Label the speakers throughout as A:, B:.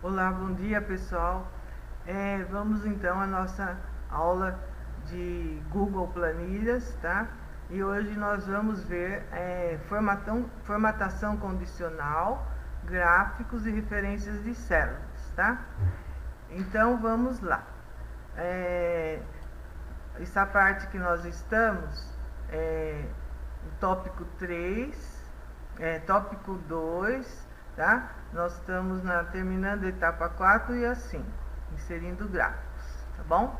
A: Olá, bom dia pessoal. Vamos então à nossa aula de Google Planilhas, tá? E hoje nós vamos ver formatação condicional, gráficos e referências de células, tá? Então vamos lá. Essa parte que nós estamos é o tópico 3, tópico 2, tá? Nós estamos terminando a etapa 4 e a 5, inserindo gráficos, tá bom?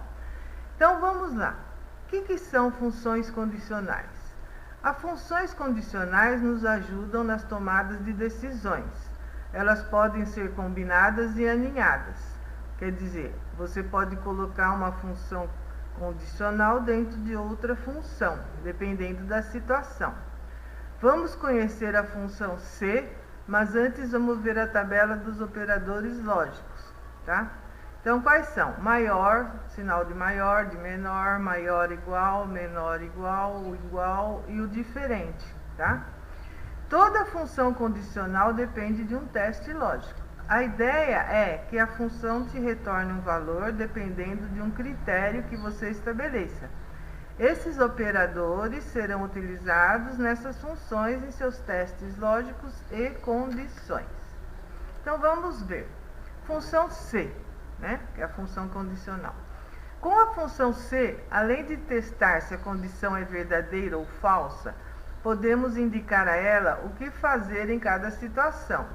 A: Então vamos lá. O que são funções condicionais? As funções condicionais nos ajudam nas tomadas de decisões. Elas podem ser combinadas e aninhadas. Quer dizer, você pode colocar uma função condicional dentro de outra função, dependendo da situação. Vamos conhecer a função C, mas antes vamos ver a tabela dos operadores lógicos, tá? Então, quais são? Maior, sinal de menor, maior igual, menor igual, o igual e o diferente, tá? Toda função condicional depende de um teste lógico. A ideia é que a função te retorne um valor dependendo de um critério que você estabeleça. Esses operadores serão utilizados nessas funções em seus testes lógicos e condições. Então vamos ver. Função C, né, que é a função condicional. Com a função C, além de testar se a condição é verdadeira ou falsa, podemos indicar a ela o que fazer em cada situação.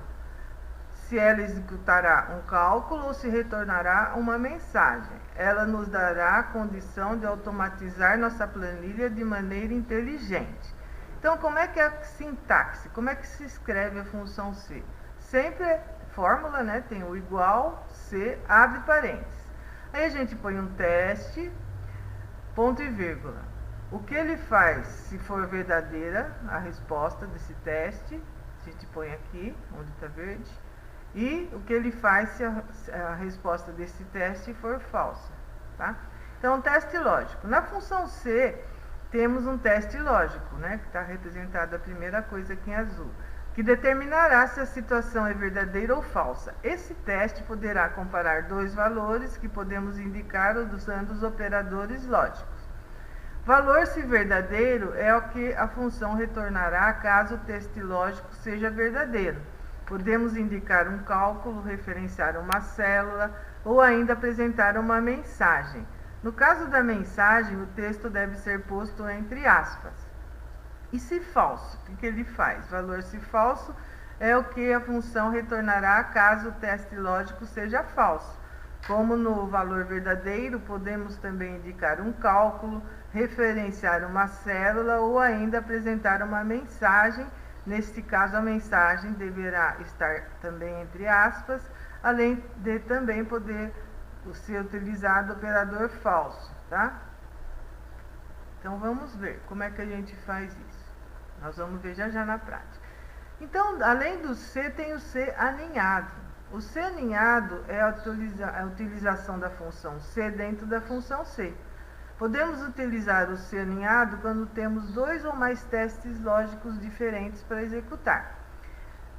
A: Se ela executará um cálculo ou se retornará uma mensagem. Ela nos dará a condição de automatizar nossa planilha de maneira inteligente. Então, como é que é a sintaxe? Como é que se escreve a função C? Sempre é fórmula, né? Tem o igual, C, abre parênteses. Aí a gente põe um teste, ponto e vírgula. O que ele faz, se for verdadeira, a resposta desse teste, a gente põe aqui, onde está verde. E o que ele faz se a resposta desse teste for falsa, tá? Então, teste lógico. Na função C, temos um teste lógico, né? Que está representado a primeira coisa aqui em azul, que determinará se a situação é verdadeira ou falsa. Esse teste poderá comparar dois valores que podemos indicar usando os operadores lógicos. Valor, se verdadeiro, é o que a função retornará caso o teste lógico seja verdadeiro. Podemos indicar um cálculo, referenciar uma célula ou ainda apresentar uma mensagem. No caso da mensagem, o texto deve ser posto entre aspas. E se falso, o que ele faz? Valor se falso é o que a função retornará caso o teste lógico seja falso. Como no valor verdadeiro, podemos também indicar um cálculo, referenciar uma célula ou ainda apresentar uma mensagem. Neste caso, a mensagem deverá estar também entre aspas, além de também poder ser utilizado o operador falso, tá? Então, vamos ver como é que a gente faz isso. Nós vamos ver já na prática. Então, além do C, tem o C aninhado. O C aninhado é a utilização da função C dentro da função C. Podemos utilizar o C aninhado quando temos dois ou mais testes lógicos diferentes para executar.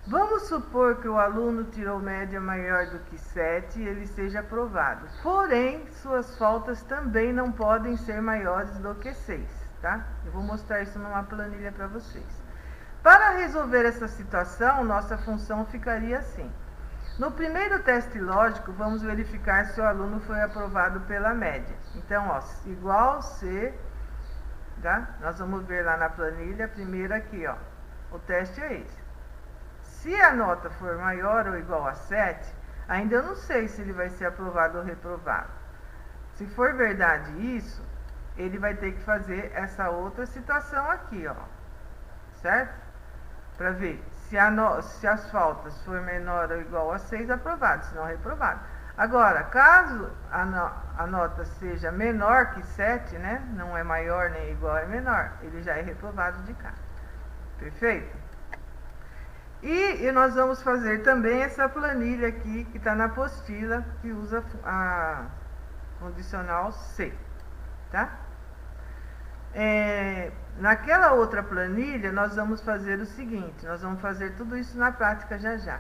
A: Vamos supor que o aluno tirou média maior do que 7 e ele seja aprovado. Porém, suas faltas também não podem ser maiores do que 6, tá? Eu vou mostrar isso numa planilha para vocês. Para resolver essa situação, nossa função ficaria assim. No primeiro teste lógico, vamos verificar se o aluno foi aprovado pela média. Então, ó, igual C, tá? Nós vamos ver lá na planilha, primeiro aqui, ó. O teste é esse. Se a nota for maior ou igual a 7, ainda eu não sei se ele vai ser aprovado ou reprovado. Se for verdade isso, ele vai ter que fazer essa outra situação aqui, ó. Certo? Para ver se as faltas for menor ou igual a 6, aprovado, senão reprovado. Agora, caso a nota seja menor que 7, né? Não é maior nem igual, é menor, ele já é reprovado de cara. Perfeito? E nós vamos fazer também essa planilha aqui, que está na apostila, que usa a condicional C, tá? Naquela outra planilha, nós vamos fazer o seguinte, nós vamos fazer tudo isso na prática já.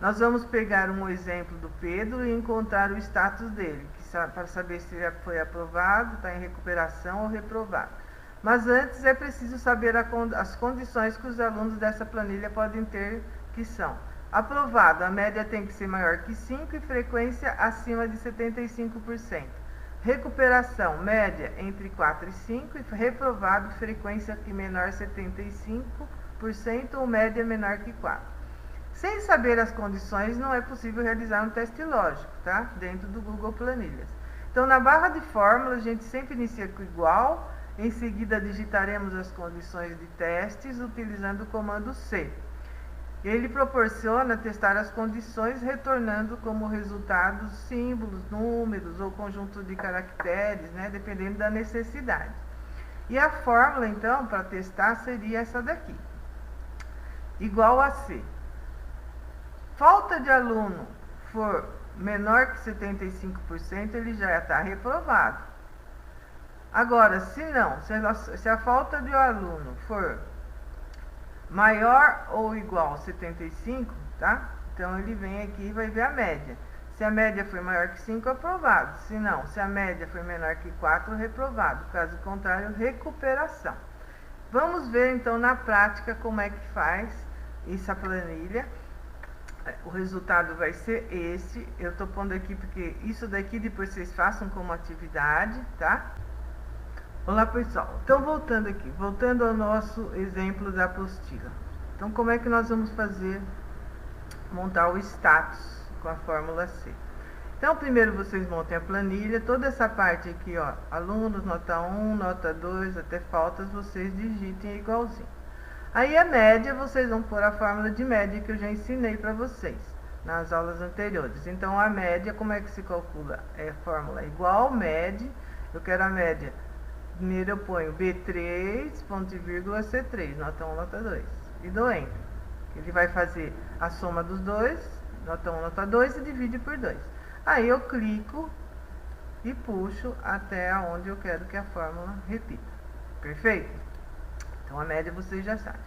A: Nós vamos pegar um exemplo do Pedro e encontrar o status dele, para saber se já foi aprovado, está em recuperação ou reprovado. Mas antes é preciso saber as condições que os alunos dessa planilha podem ter, que são: aprovado, a média tem que ser maior que 5 e frequência acima de 75%. Recuperação, média entre 4 e 5 e reprovado, frequência que menor 75% ou média menor que 4. Sem saber as condições, não é possível realizar um teste lógico, tá? Dentro do Google Planilhas. Então, na barra de fórmula, a gente sempre inicia com igual, em seguida digitaremos as condições de testes utilizando o comando C. Ele proporciona testar as condições, retornando como resultado símbolos, números ou conjunto de caracteres, né? Dependendo da necessidade. E a fórmula, então, para testar seria essa daqui. Igual a C. Falta de aluno for menor que 75%, ele já está reprovado. Agora, se não, se a falta de aluno for maior ou igual a 75%, tá? Então, ele vem aqui e vai ver a média. Se a média for maior que 5, aprovado. Se não, se a média for menor que 4, reprovado. Caso contrário, recuperação. Vamos ver, então, na prática, como é que faz essa planilha. O resultado vai ser esse. Eu estou pondo aqui porque isso daqui depois vocês façam como atividade, tá? Olá, pessoal. Então, voltando ao nosso exemplo da apostila. Então, como é que nós vamos montar o status com a fórmula C? Então, primeiro vocês montem a planilha. Toda essa parte aqui, ó, alunos, nota 1, nota 2, até faltas, vocês digitem igualzinho. Aí a média, vocês vão pôr a fórmula de média que eu já ensinei para vocês nas aulas anteriores. Então, a média, como é que se calcula? É a fórmula igual média. Eu quero a média. Primeiro eu ponho B3, ponto e vírgula, C3, nota 1, nota 2. E dou Enter. Ele vai fazer a soma dos dois, nota 1, nota 2, e divide por 2. Aí eu clico e puxo até onde eu quero que a fórmula repita. Perfeito? Então, a média vocês já sabem.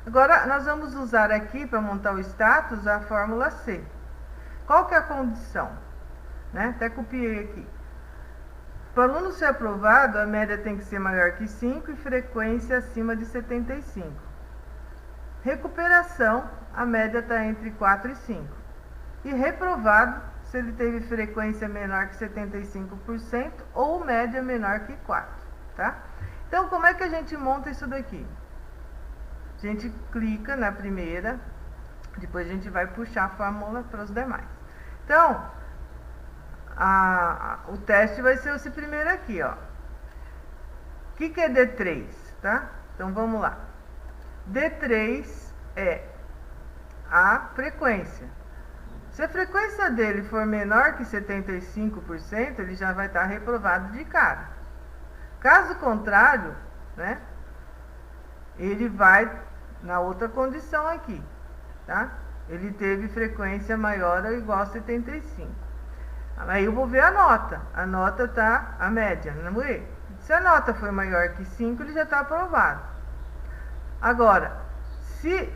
A: Agora, nós vamos usar aqui, para montar o status, a fórmula C. Qual que é a condição? Né? Até copiei aqui. Para o aluno ser aprovado, a média tem que ser maior que 5 e frequência acima de 75. Recuperação, a média está entre 4 e 5. E reprovado, se ele teve frequência menor que 75% ou média menor que 4. Tá? Então, como é que a gente monta isso daqui? A gente clica na primeira, depois a gente vai puxar a fórmula para os demais. Então, o teste vai ser esse primeiro aqui, ó. O que é D3, tá? Então, vamos lá. D3 é a frequência. Se a frequência dele for menor que 75%, ele já vai estar reprovado de cara. Caso contrário, né, ele vai na outra condição aqui, tá? Ele teve frequência maior ou igual a 75. Aí eu vou ver a nota. A nota tá a média, não é? Se a nota for maior que 5, ele já está aprovado. Agora, se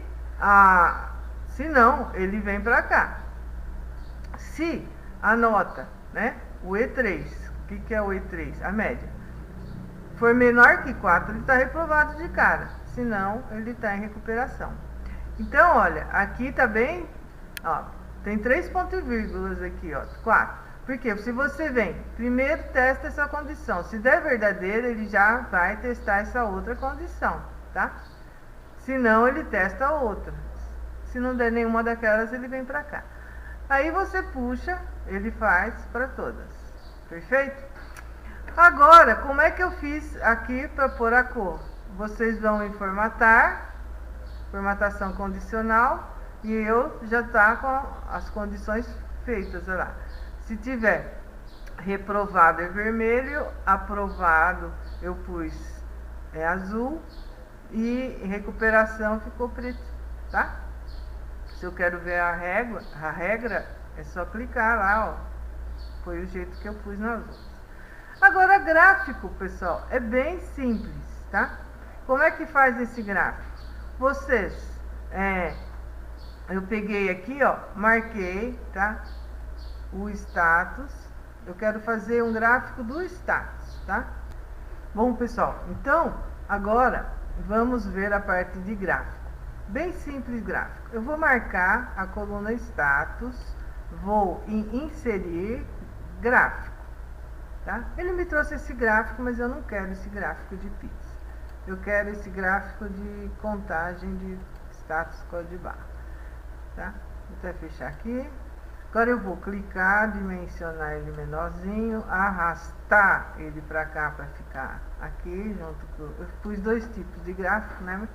A: não, ele vem para cá. Se a nota, né, o E3, o que é o E3? A média. For menor que 4, ele está reprovado de cara. Senão, ele está em recuperação. Então, olha, aqui está bem, ó, tem 3 pontos e vírgulas aqui, ó, 4. Porque se você vem, primeiro testa essa condição. Se der verdadeira, ele já vai testar essa outra condição, tá? Se não, ele testa a outra. Se não der nenhuma daquelas, ele vem para cá. Aí você puxa, ele faz para todas. Perfeito? Agora, como é que eu fiz aqui para pôr a cor? Vocês vão em formatar, formatação condicional, e eu já está com as condições feitas, olha lá. Se tiver reprovado é vermelho, aprovado eu pus azul e recuperação ficou preto, tá? Se eu quero ver a regra é só clicar lá, ó. Foi o jeito que eu pus nas outras. Agora, gráfico, pessoal, é bem simples, tá? Como é que faz esse gráfico? Vocês eu peguei aqui, ó, marquei, tá? O status. Eu quero fazer um gráfico do status, tá? Bom, pessoal, então, agora vamos ver a parte de gráfico. Bem simples gráfico. Eu vou marcar a coluna status, vou em inserir gráfico, tá? Ele me trouxe esse gráfico, mas eu não quero esse gráfico de pizza. Eu quero esse gráfico de contagem de status código de barra, tá? Vou até fechar aqui. Agora eu vou clicar, dimensionar ele menorzinho, arrastar ele para cá para ficar aqui, junto com... Eu pus dois tipos de gráfico, né?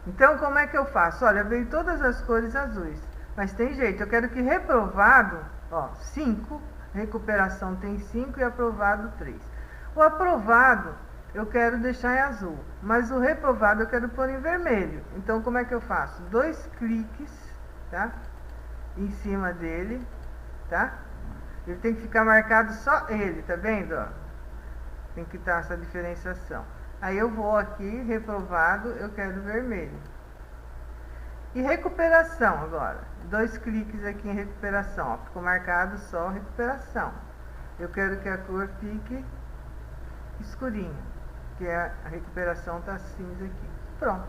A: Então, como é que eu faço? Olha, veio todas as cores azuis, mas tem jeito. Eu quero que reprovado, ó, 5, recuperação tem 5 e aprovado 3. O aprovado eu quero deixar em azul, mas o reprovado eu quero pôr em vermelho. Então, como é que eu faço? 2 cliques, tá? Em cima dele, tá? Ele tem que ficar marcado só ele, tá vendo? Ó? Tem que estar essa diferenciação. Aí eu vou aqui, reprovado, eu quero vermelho. E recuperação agora. 2 cliques aqui em recuperação, ó, ficou marcado só recuperação. Eu quero que a cor fique escurinha, que a recuperação tá cinza aqui. Pronto.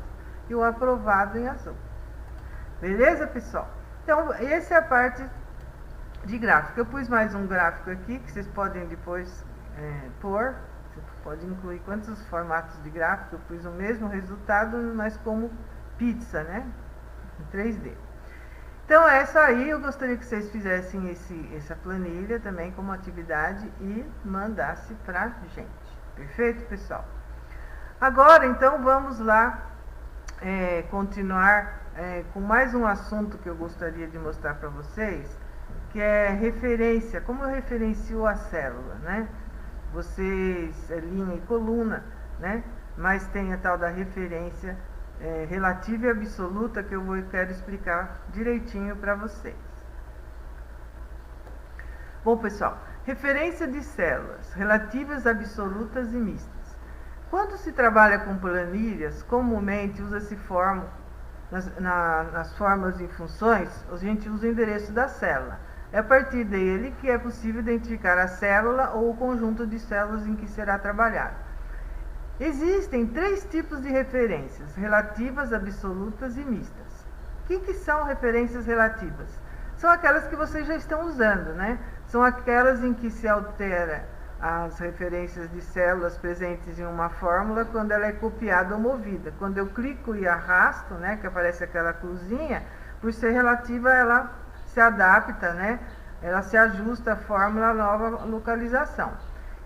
A: E o aprovado em azul. Beleza, pessoal? Então, essa é a parte de gráfico. Eu pus mais um gráfico aqui, que vocês podem depois pôr. Você pode incluir quantos formatos de gráfico. Eu pus o mesmo resultado, mas como pizza, né? Em 3D. Então, essa aí, eu gostaria que vocês fizessem essa planilha também como atividade e mandasse pra gente. Perfeito, pessoal? Agora, então, vamos lá continuar com mais um assunto que eu gostaria de mostrar para vocês, que é referência, como eu referencio a célula, né? Vocês, linha e coluna, né? Mas tem a tal da referência relativa e absoluta que eu quero explicar direitinho para vocês. Bom, pessoal, referência de células relativas, absolutas e mistas. Quando se trabalha com planilhas, comumente usa-se fórmula. Nas fórmulas e funções, a gente usa o endereço da célula. É a partir dele que é possível identificar a célula ou o conjunto de células em que será trabalhado. Existem 3 tipos de referências: relativas, absolutas e mistas. O que são referências relativas? São aquelas que vocês já estão usando, né? São aquelas em que se altera as referências de células presentes em uma fórmula quando ela é copiada ou movida. Quando eu clico e arrasto, né, que aparece aquela cruzinha, por ser relativa, ela se adapta, né? Ela se ajusta à fórmula à nova localização.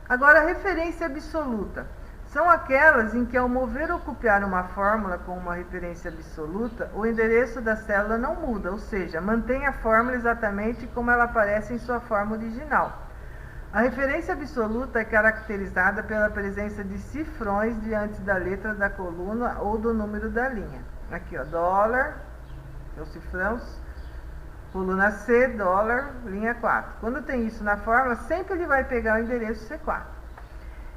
A: Agora, a referência absoluta são aquelas em que, ao mover ou copiar uma fórmula com uma referência absoluta, o endereço da célula não muda, ou seja, mantém a fórmula exatamente como ela aparece em sua forma original. A referência absoluta é caracterizada pela presença de cifrões diante da letra da coluna ou do número da linha. Aqui, ó, dólar, é o cifrão, coluna C, dólar, linha 4. Quando tem isso na fórmula, sempre ele vai pegar o endereço C4.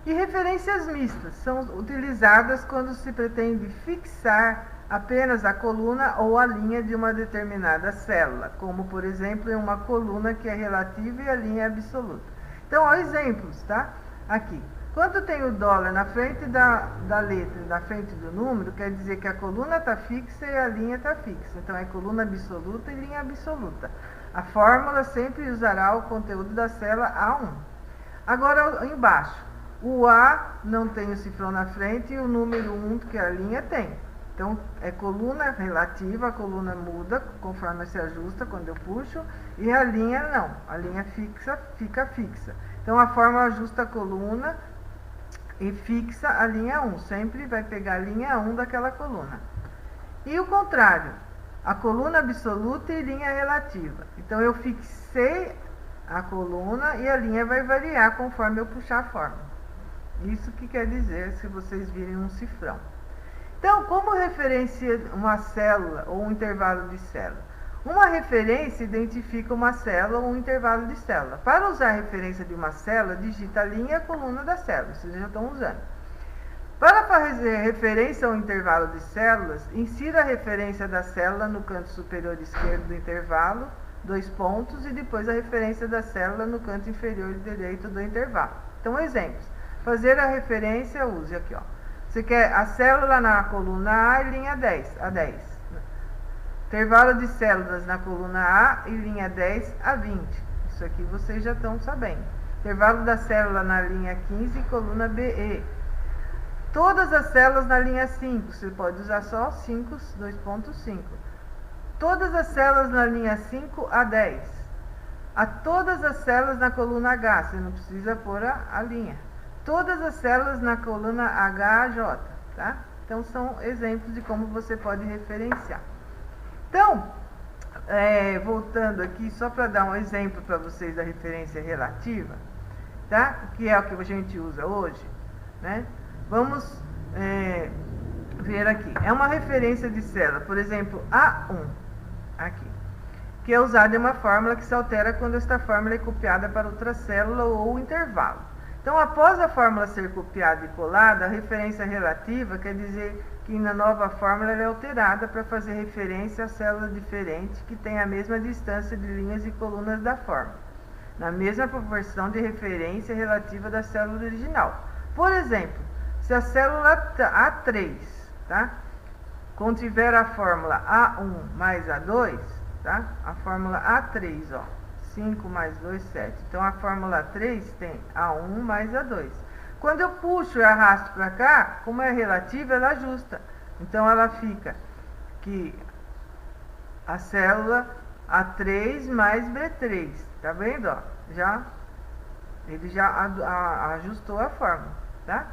A: E referências mistas são utilizadas quando se pretende fixar apenas a coluna ou a linha de uma determinada célula, como, por exemplo, em uma coluna que é relativa e a linha é absoluta. Então, ó, exemplos, tá? Aqui. Quando tem o dólar na frente da letra, na frente do número, quer dizer que a coluna está fixa e a linha está fixa. Então, é coluna absoluta e linha absoluta. A fórmula sempre usará o conteúdo da célula A1. Agora, embaixo. O A não tem o cifrão na frente e o número 1, que a linha tem. Então, é coluna relativa, a coluna muda conforme se ajusta quando eu puxo, e a linha não, a linha fixa fica fixa. Então, a fórmula ajusta a coluna e fixa a linha 1, sempre vai pegar a linha 1 daquela coluna. E o contrário, a coluna absoluta e linha relativa. Então, eu fixei a coluna e a linha vai variar conforme eu puxar a fórmula. Isso que quer dizer se vocês virem um cifrão. Então, como referencia uma célula ou um intervalo de célula? Uma referência identifica uma célula ou um intervalo de célula. Para usar a referência de uma célula, digita a linha e a coluna da célula. Vocês já estão usando. Para fazer referência ao intervalo de células, insira a referência da célula no canto superior esquerdo do intervalo, 2 pontos, e depois a referência da célula no canto inferior direito do intervalo. Então, exemplos. Fazer a referência, use aqui, ó. Você quer a célula na coluna A e linha 10, a 10. Intervalo de células na coluna A e linha 10 a 20. Isso aqui vocês já estão sabendo. Intervalo da célula na linha 15, coluna BE. Todas as células na linha 5, você pode usar só 5, 2.5. Todas as células na linha 5 a 10. A todas as células na coluna H, você não precisa pôr a linha. Todas as células na coluna HJ, tá? Então, são exemplos de como você pode referenciar. Então, voltando aqui, só para dar um exemplo para vocês da referência relativa, tá? Que é o que a gente usa hoje, né? Vamos ver aqui. É uma referência de célula, por exemplo, A1, aqui, que é usada em uma fórmula que se altera quando esta fórmula é copiada para outra célula ou intervalo. Então, após a fórmula ser copiada e colada, a referência relativa quer dizer que na nova fórmula ela é alterada para fazer referência a célula diferente que tem a mesma distância de linhas e colunas da fórmula, na mesma proporção de referência relativa da célula original. Por exemplo, se a célula A3, tá, contiver a fórmula A1 mais A2, tá, a fórmula A3, ó, 5 mais 2, 7. Então, a fórmula 3 tem A1 mais A2. Quando eu puxo e arrasto para cá, como é relativa, ela ajusta. Então, ela fica que a célula A3 mais B3. Tá vendo? Ó? Ele já ajustou a fórmula. Tá?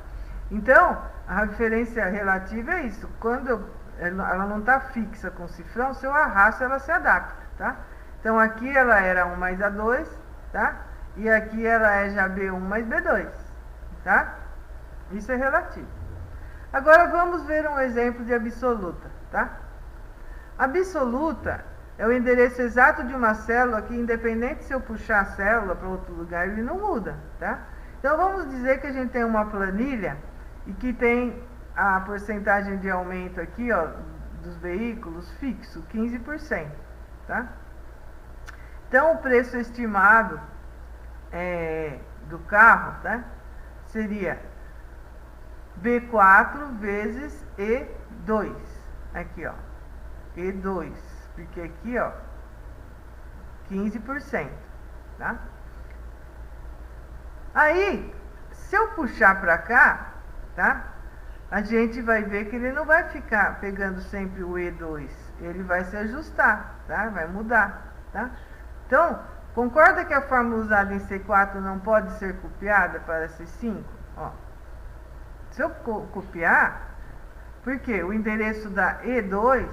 A: Então, a referência relativa é isso. Quando ela não está fixa com o cifrão, se eu arrasto, ela se adapta. Tá? Então, aqui ela era 1 mais A2, tá? E aqui ela é já B1 mais B2, tá? Isso é relativo. Agora, vamos ver um exemplo de absoluta, tá? Absoluta é o endereço exato de uma célula que, independente se eu puxar a célula para outro lugar, ele não muda, tá? Então, vamos dizer que a gente tem uma planilha e que tem a porcentagem de aumento aqui, ó, dos veículos fixo, 15%, tá? Então, o preço estimado do carro, tá, seria B4 vezes E2. Aqui, ó, E2. Porque aqui, ó, 15%. Tá? Aí, se eu puxar para cá, tá, a gente vai ver que ele não vai ficar pegando sempre o E2. Ele vai se ajustar, tá? Vai mudar, tá? Então, concorda que a fórmula usada em C4 não pode ser copiada para C5? Ó, se eu copiar, porque o endereço da E2,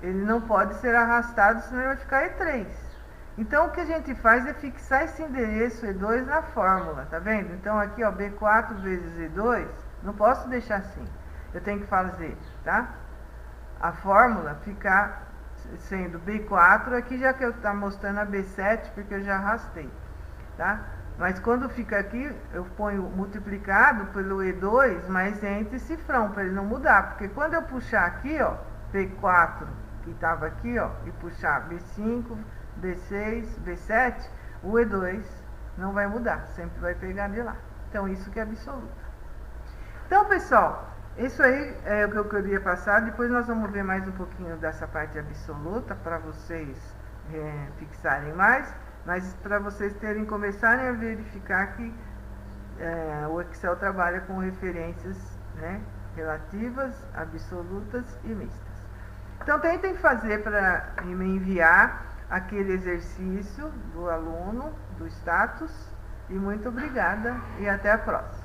A: ele não pode ser arrastado, senão ele vai ficar E3. Então, o que a gente faz é fixar esse endereço E2 na fórmula, tá vendo? Então, aqui, ó, B4 vezes E2, não posso deixar assim. Eu tenho que fazer, tá? A fórmula ficar sendo B4, aqui já que eu estou mostrando a B7, porque eu já arrastei, tá? Mas quando fica aqui, eu ponho multiplicado pelo E2, mas entre cifrão, para ele não mudar, porque quando eu puxar aqui, ó, B4, que estava aqui, ó, e puxar B5, B6, B7, o E2 não vai mudar, sempre vai pegar de lá. Então, isso que é absoluta. Então, pessoal, isso aí é o que eu queria passar. Depois nós vamos ver mais um pouquinho dessa parte absoluta para vocês fixarem mais, mas para vocês começarem a verificar que o Excel trabalha com referências, né, relativas, absolutas e mistas. Então, tentem fazer para me enviar aquele exercício do aluno, do status, e muito obrigada e até a próxima.